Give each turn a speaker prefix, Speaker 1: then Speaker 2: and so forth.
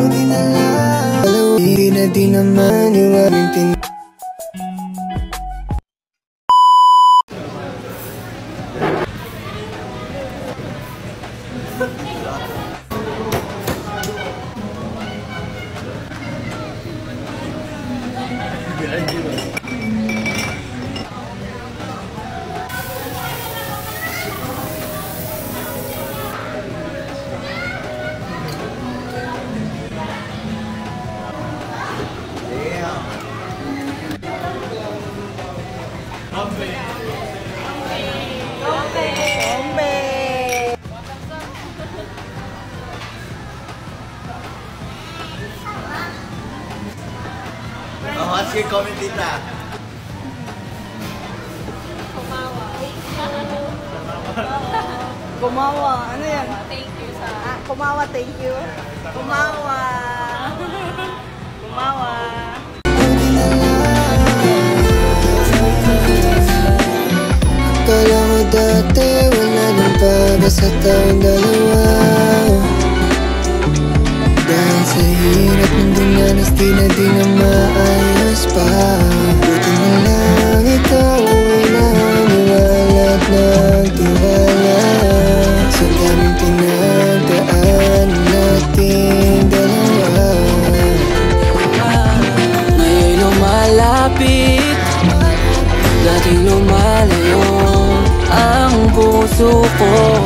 Speaker 1: Buti na lang hindi na di naman iwaring
Speaker 2: sige, comment dito.
Speaker 3: Kumawa. Ano yan?
Speaker 4: Thank you sa...
Speaker 3: Kumawa, thank you. Kumawa. Kumawa.
Speaker 1: Akala ko dati wala nang pag-asa tayong dalawa. Dahil sa hirap ng dinanas di na maayos pa. Buti na lang ikaw ay naniwala at nagtiwala sa daming pinagdaan nating dalawa.
Speaker 5: Ngayon'y lumalapit, dating lumalayo ang puso ko.